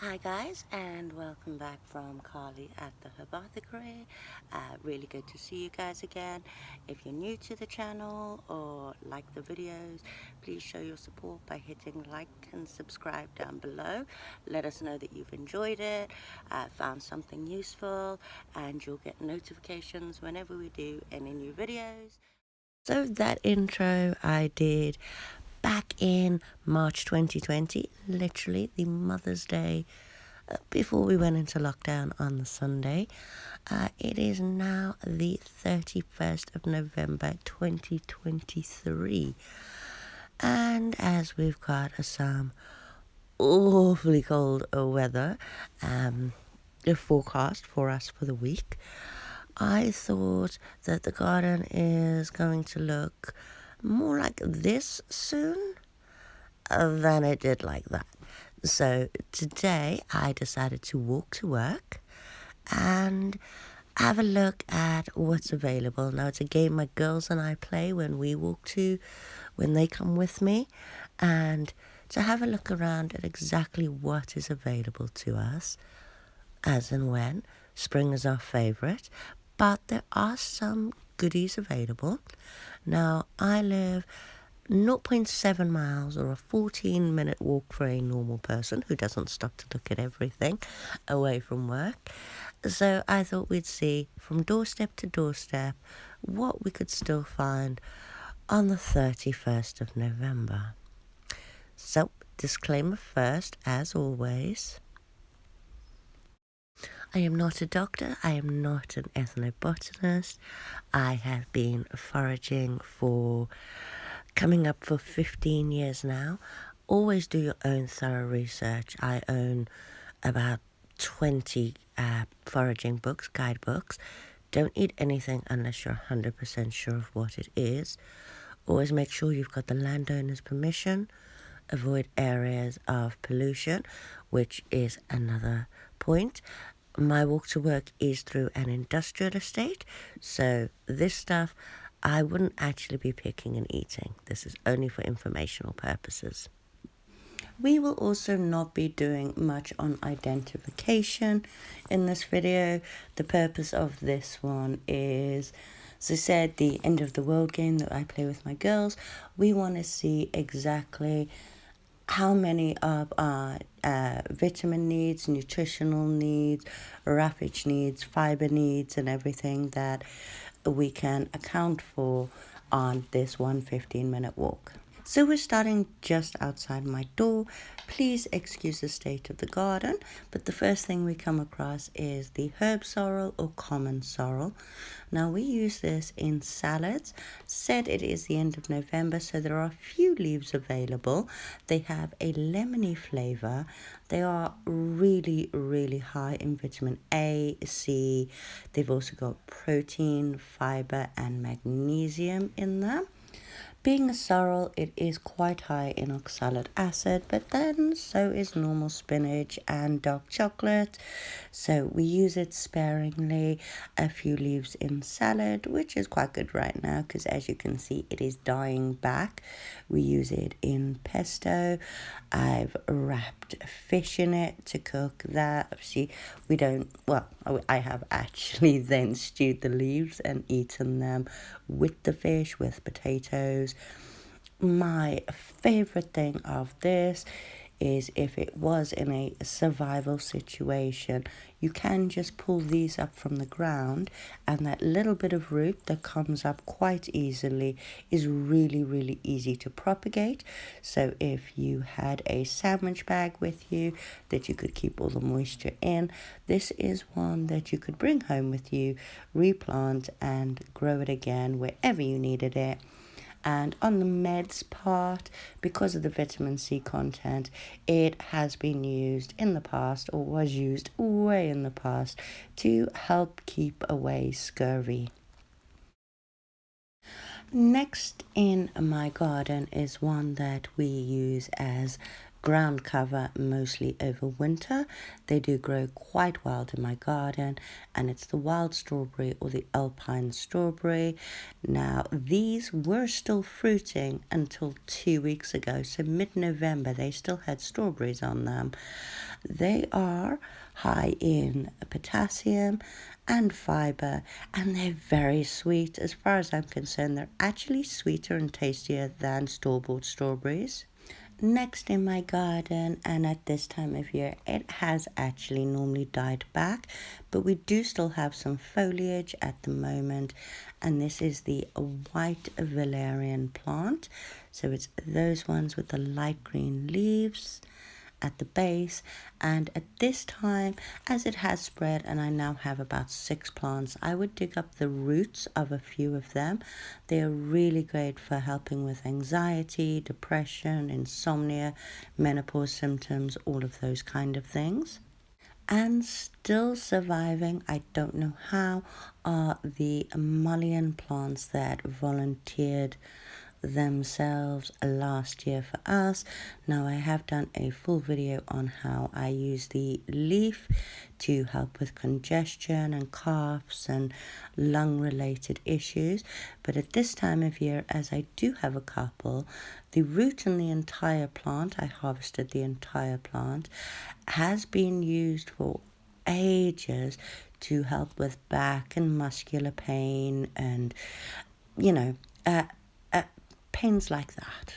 Hi guys, and welcome back from Carly at the Herbathicary. Really good to see you guys again. If you're new to the channel or like the videos, please show your support by hitting like and subscribe down below. Let us know that you've enjoyed it, found something useful, and you'll get notifications whenever we do any new videos. So that intro I did back in March 2020, literally the Mother's Day before we went into lockdown on the Sunday. It is now the 31st of November 2023. And as we've got some awfully cold weather forecast for us for the week, I thought that the garden is going to look more like this soon than it did like that. So today I decided to walk to work and have a look at what's available. Now, it's a game my girls and I play when they come with me, and to have a look around at exactly what is available to us as and when. Spring is our favourite, but there are some goodies available. Now, I live zero point 0.7 miles, or a 14-minute walk for a normal person who doesn't stop to look at everything, away from work. So I thought we'd see from doorstep to doorstep what we could still find on the 31st of November. So, disclaimer first, as always. I am not a doctor, I am not an ethnobotanist. I have been foraging for coming up for 15 years now. Always do your own thorough research. I own about 20 foraging books, guidebooks. Don't eat anything unless you're 100% sure of what it is. Always make sure you've got the landowner's permission. Avoid areas of pollution, which is another point. My walk to work is through an industrial estate, so this stuff I wouldn't actually be picking and eating. This is only for informational purposes. We will also not be doing much on identification in this video. The purpose of this one is, as I said, the end of the world game that I play with my girls. We want to see exactly how many of our vitamin needs, nutritional needs, roughage needs, fiber needs, and everything that we can account for on this 1 15-minute walk. So we're starting just outside my door. Please excuse the state of the garden, but the first thing we come across is the herb sorrel or common sorrel. Now we use this in salads. Said it is the end of November, so there are a few leaves available. They have a lemony flavor. They are really, really high in vitamin A, C. They've also got protein, fiber, and magnesium in them. Being a sorrel, it is quite high in oxalic acid, but then so is normal spinach and dark chocolate. So we use it sparingly, a few leaves in salad, which is quite good right now because as you can see, it is dying back. We use it in pesto. I've wrapped fish in it to cook that. Obviously, I have actually then stewed the leaves and eaten them with the fish, with potatoes. My favorite thing of this is if it was in a survival situation, you can just pull these up from the ground, and that little bit of root that comes up quite easily is really, really easy to propagate. So if you had a sandwich bag with you that you could keep all the moisture in, this is one that you could bring home with you, replant, and grow it again wherever you needed it. And on the meds part, because of the vitamin C content, it has been used in the past, or was used way in the past, to help keep away scurvy. Next in my garden is one that we use as ground cover mostly over winter. They do grow quite wild in my garden, and it's the wild strawberry or the alpine strawberry. Now, these were still fruiting until 2 weeks ago, so mid-November they still had strawberries on them. They are high in potassium and fiber, and they're very sweet. As far as I'm concerned, they're actually sweeter and tastier than store-bought strawberries. Next in my garden, and at this time of year, it has actually normally died back, but we do still have some foliage at the moment, and this is the white valerian plant. So it's those ones with the light green leaves at the base, and at this time, as it has spread and I now have about 6 plants, I would dig up the roots of a few of them. They are really great for helping with anxiety, depression, insomnia, menopause symptoms, all of those kind of things. And still surviving, I don't know how, are the mullein plants that volunteered themselves last year for us. Now I have done a full video on how I use the leaf to help with congestion and coughs and lung related issues, but at this time of year, as I do have a couple, the root and the entire plant, I harvested the entire plant, has been used for ages to help with back and muscular pain and you know pains like that.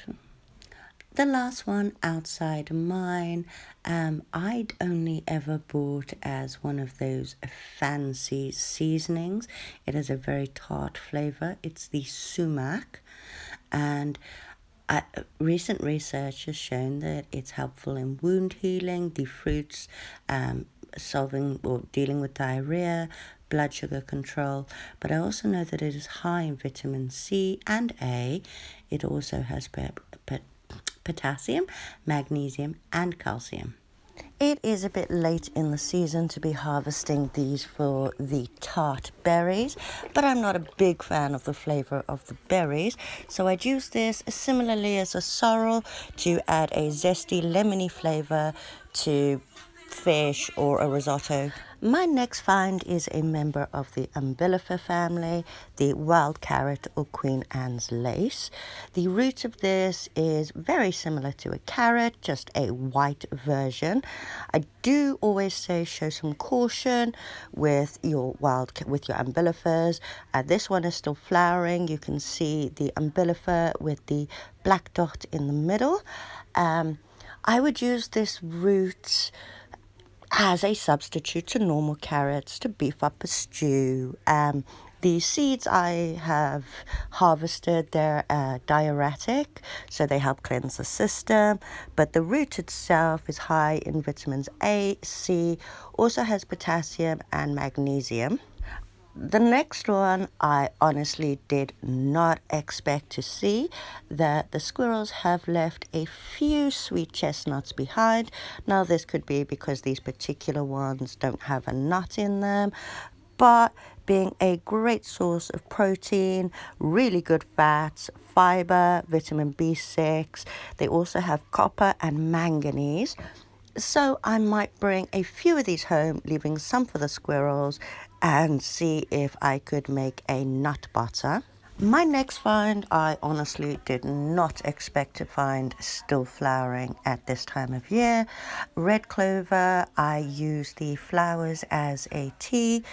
The last one outside mine, I'd only ever bought as one of those fancy seasonings. It has a very tart flavor. It's the sumac, and recent research has shown that it's helpful in wound healing. The fruits solving or dealing with diarrhea, blood sugar control, but I also know that it is high in vitamin C and A. It also has potassium, magnesium, and calcium. It is a bit late in the season to be harvesting these for the tart berries, but I'm not a big fan of the flavor of the berries, so I'd use this similarly as a sorrel to add a zesty lemony flavor to fish or a risotto. My next find is a member of the umbellifer family, the wild carrot or Queen Anne's lace. The root of this is very similar to a carrot, just a white version. I do always say show some caution with your umbellifers. This one is still flowering. You can see the umbellifer with the black dot in the middle. I would use this root as a substitute to normal carrots to beef up a stew. The seeds I have harvested, they're diuretic, so they help cleanse the system, but the root itself is high in vitamins A, C, also has potassium and magnesium. The next one, I honestly did not expect to see that the squirrels have left a few sweet chestnuts behind. Now, this could be because these particular ones don't have a nut in them, but being a great source of protein, really good fats, fiber, vitamin B6, they also have copper and manganese. So I might bring a few of these home, leaving some for the squirrels, and see if I could make a nut butter. My next find, I honestly did not expect to find still flowering at this time of year. Red clover, I use the flowers as a tea.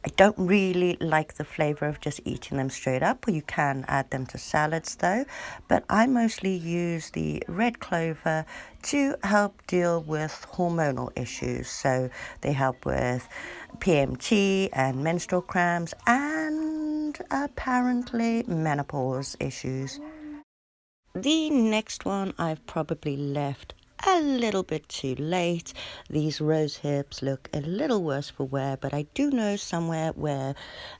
I don't really like the flavor of just eating them straight up, or you can add them to salads though. But I mostly use the red clover to help deal with hormonal issues. So they help with PMT and menstrual cramps and apparently menopause issues. The next one I've probably left a little bit too late. These rose hips look a little worse for wear, but I do know somewhere where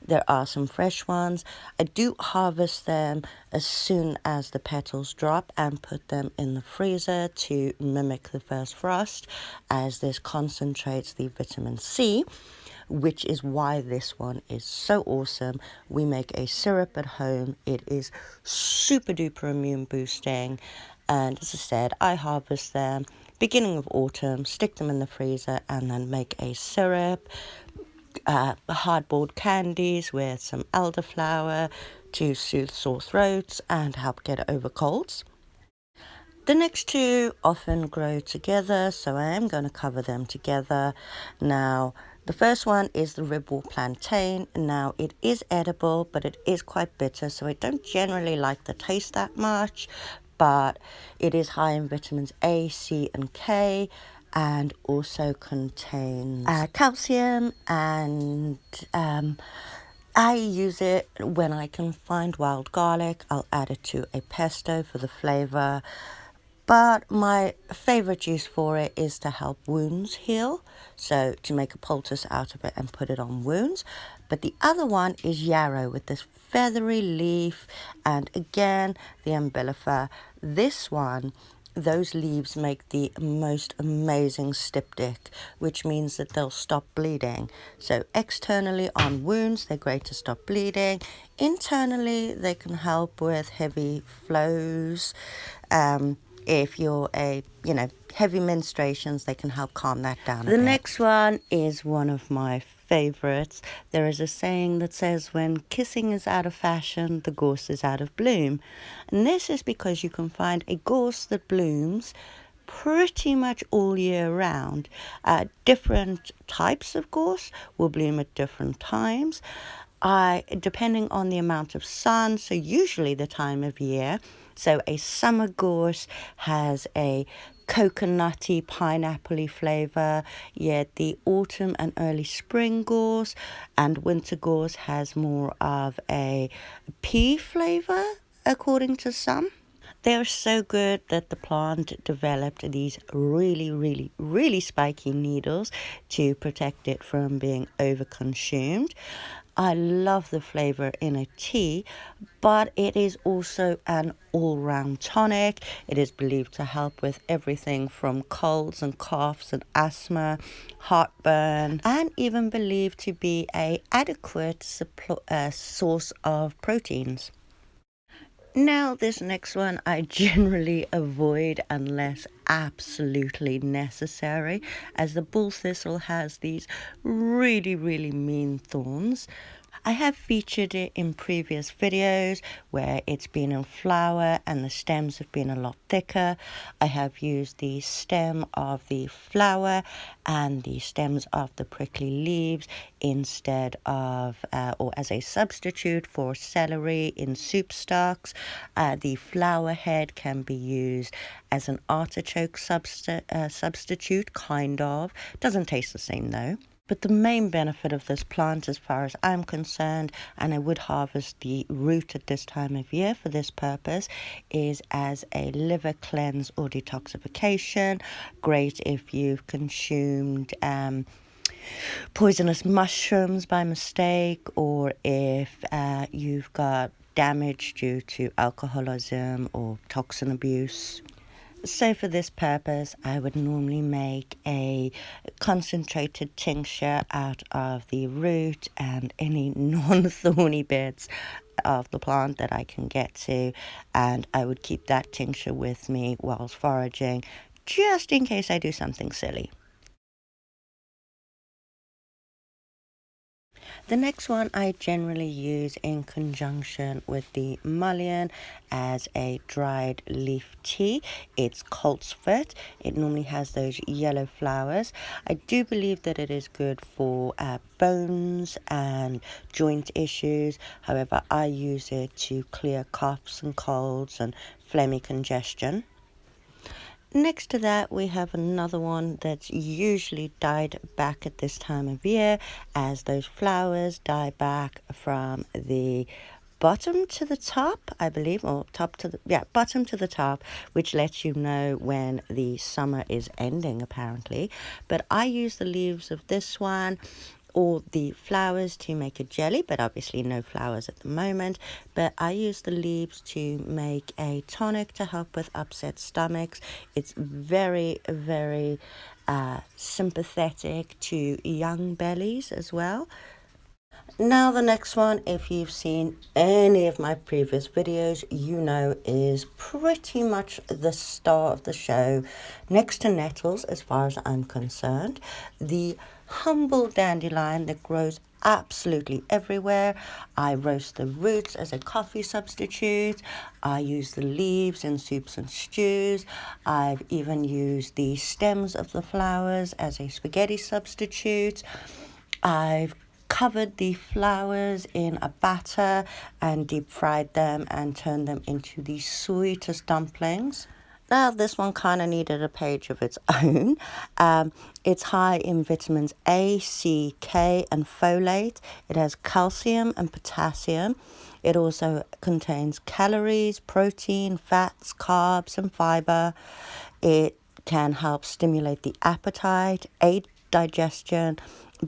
there are some fresh ones. I do harvest them as soon as the petals drop and put them in the freezer to mimic the first frost, as this concentrates the vitamin C, which is why this one is so awesome. We make a syrup at home. It is super duper immune boosting, And as I said, I harvest them beginning of autumn, stick them in the freezer, and then make a syrup, hardboiled candies with some elderflower to soothe sore throats and help get over colds. The next two often grow together, so I am going to cover them together. Now, the first one is the ribwort plantain. Now, it is edible, but it is quite bitter, so I don't generally like the taste that much, but it is high in vitamins A, C, and K, and also contains calcium, and I use it when I can find wild garlic. I'll add it to a pesto for the flavor. But my favorite juice for it is to help wounds heal. So to make a poultice out of it and put it on wounds. But the other one is yarrow with this feathery leaf. And again, the umbellifer. This one, those leaves make the most amazing styptic, which means that they'll stop bleeding. So externally on wounds, they're great to stop bleeding. Internally, they can help with heavy flows. If you're heavy menstruations, they can help calm that down a bit. The next one is one of my favorites. There is a saying that says, when kissing is out of fashion, the gorse is out of bloom. And this is because you can find a gorse that blooms pretty much all year round. Different types of gorse will bloom at different times. Depending on the amount of sun, so usually the time of year. So a summer gorse has a coconutty, pineapple-y flavour, yet the autumn and early spring gorse and winter gorse has more of a pea flavour, according to some. They're so good that the plant developed these really, really, really spiky needles to protect it from being overconsumed. I love the flavour in a tea, but it is also an all-round tonic. It is believed to help with everything from colds and coughs and asthma, heartburn, and even believed to be an adequate source of proteins. Now, this next one I generally avoid unless absolutely necessary, as the bull thistle has these really, really mean thorns. I have featured it in previous videos where it's been in flower and the stems have been a lot thicker. I have used the stem of the flower and the stems of the prickly leaves instead of, or as a substitute for celery in soup stocks. The flower head can be used as an artichoke substitute, kind of. Doesn't taste the same though. But the main benefit of this plant, as far as I'm concerned, and I would harvest the root at this time of year for this purpose, is as a liver cleanse or detoxification. Great if you've consumed poisonous mushrooms by mistake, or if you've got damage due to alcoholism or toxin abuse. So for this purpose, I would normally make a concentrated tincture out of the root and any non-thorny bits of the plant that I can get to, and I would keep that tincture with me whilst foraging, just in case I do something silly. The next one I generally use in conjunction with the mullein as a dried leaf tea. It's coltsfoot. It normally has those yellow flowers. I do believe that it is good for bones and joint issues. However, I use it to clear coughs and colds and phlegmy congestion. Next to that, we have another one that's usually dyed back at this time of year, as those flowers die back from the bottom to the top, I believe, or bottom to the top, which lets you know when the summer is ending, apparently. But I use the leaves of this one or the flowers to make a jelly, but obviously no flowers at the moment. But I use the leaves to make a tonic to help with upset stomachs. It's very, very sympathetic to young bellies as well. Now the next one, if you've seen any of my previous videos, you know is pretty much the star of the show, next to nettles as far as I'm concerned. The humble dandelion that grows absolutely everywhere. I roast the roots as a coffee substitute. I use the leaves in soups and stews. I've even used the stems of the flowers as a spaghetti substitute. I've covered the flowers in a batter and deep fried them and turned them into the sweetest dumplings. Now, this one kind of needed a page of its own. It's high in vitamins A, C, K, and folate. It has calcium and potassium. It also contains calories, protein, fats, carbs, and fiber. It can help stimulate the appetite, aid digestion,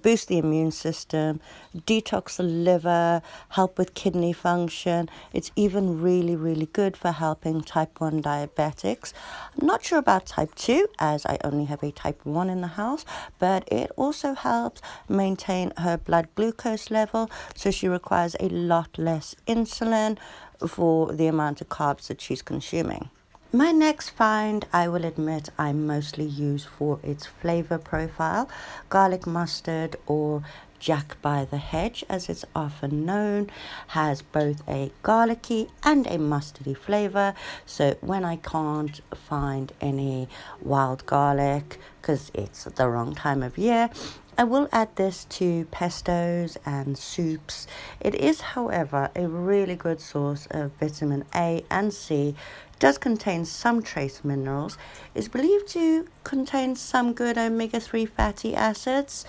boost the immune system, detox the liver, help with kidney function. It's even really, really good for helping type 1 diabetics. I'm not sure about type 2 as I only have a type 1 in the house, but it also helps maintain her blood glucose level, so she requires a lot less insulin for the amount of carbs that she's consuming. My next find, I will admit, I mostly use for its flavor profile. Garlic mustard, or Jack by the Hedge as it's often known, has both a garlicky and a mustardy flavor. So when I can't find any wild garlic because it's the wrong time of year, I will add this to pestos and soups. It is, however, a really good source of vitamin A and C. Does contain some trace minerals, is believed to contain some good omega-3 fatty acids,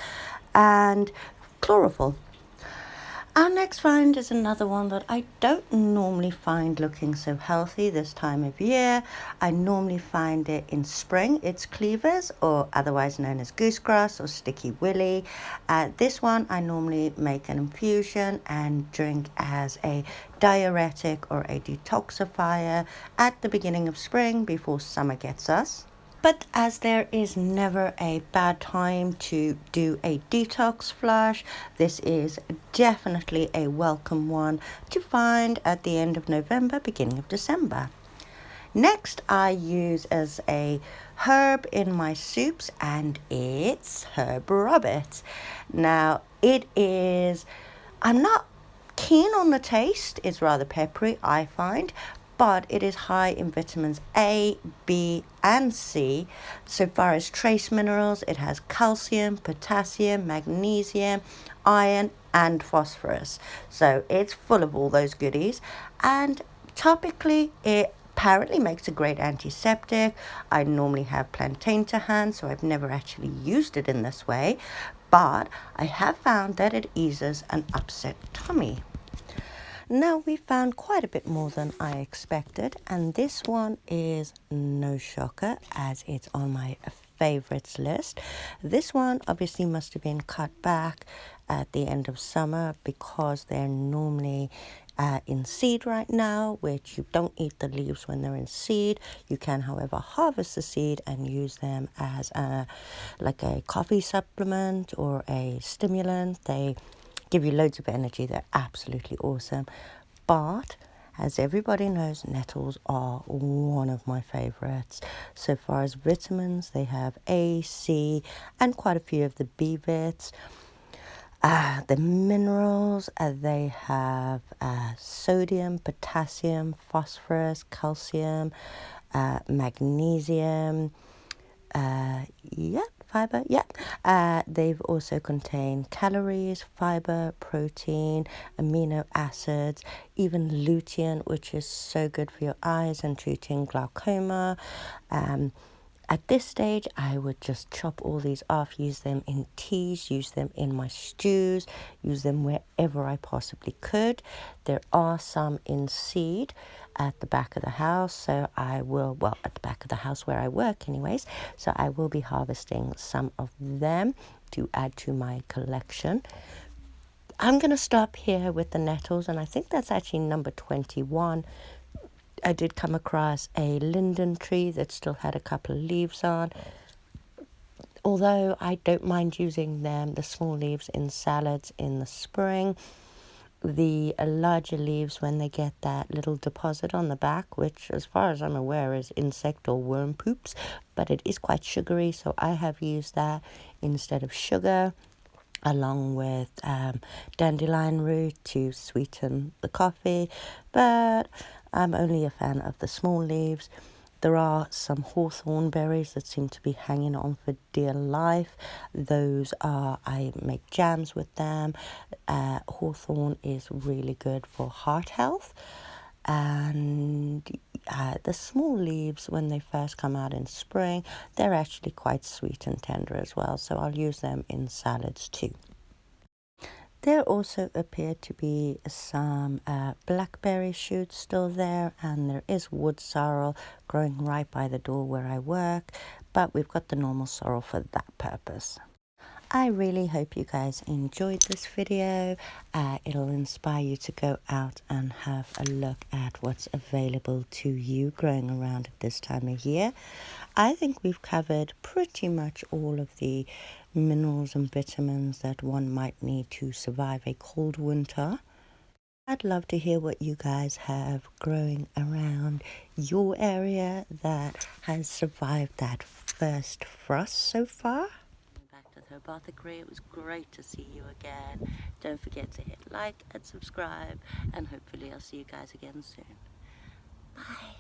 and chlorophyll. Our next find is another one that I don't normally find looking so healthy this time of year. I normally find it in spring. It's cleavers, or otherwise known as goosegrass or sticky willy. This one I normally make an infusion and drink as a diuretic or a detoxifier at the beginning of spring before summer gets us. But as there is never a bad time to do a detox flush, this is definitely a welcome one to find at the end of November, beginning of December. Next, I use as a herb in my soups, and it's herb rabbit. Now, I'm not keen on the taste. It's rather peppery, I find, but it is high in vitamins A, B, and C. So far as trace minerals, it has calcium, potassium, magnesium, iron, and phosphorus. So it's full of all those goodies. And topically, it apparently makes a great antiseptic. I normally have plantain to hand, so I've never actually used it in this way, but I have found that it eases an upset tummy. Now we found quite a bit more than I expected, and this one is no shocker as it's on my favorites list. This one obviously must have been cut back at the end of summer because they're normally in seed right now, which you don't eat the leaves when they're in seed. You can, however, harvest the seed and use them as like a coffee supplement or a stimulant. They give you loads of energy. They're absolutely awesome. But as everybody knows, nettles are one of my favorites. So far as vitamins, they have A, C, and quite a few of the B vits. The minerals, they have sodium, potassium, phosphorus, calcium, magnesium, fiber, they've also contained calories, fiber, protein, amino acids, even lutein, which is so good for your eyes and treating glaucoma. At this stage, I would just chop all these off, use them in teas, use them in my stews, use them wherever I possibly could. There are some in seed at the back of the house, so at the back of the house where I work anyways, so I will be harvesting some of them to add to my collection. I'm going to stop here with the nettles, and I think that's actually number 21. I did come across a linden tree that still had a couple of leaves on. Although I don't mind using them, the small leaves, in salads in the spring. The larger leaves, when they get that little deposit on the back, which as far as I'm aware is insect or worm poops, but it is quite sugary, so I have used that instead of sugar, along with dandelion root to sweeten the coffee. But I'm only a fan of the small leaves. There are some hawthorn berries that seem to be hanging on for dear life. Those are, I make jams with them. Hawthorn is really good for heart health. And the small leaves, when they first come out in spring, they're actually quite sweet and tender as well. So I'll use them in salads too. There also appear to be some blackberry shoots still there, and there is wood sorrel growing right by the door where I work, but we've got the normal sorrel for that purpose. I really hope you guys enjoyed this video. It'll inspire you to go out and have a look at what's available to you growing around at this time of year. I think we've covered pretty much all of the minerals and vitamins that one might need to survive a cold winter. I'd love to hear what you guys have growing around your area that has survived that first frost so far. Back to the apothecary. It was great to see you again. Don't forget to hit like and subscribe, and hopefully I'll see you guys again soon. Bye.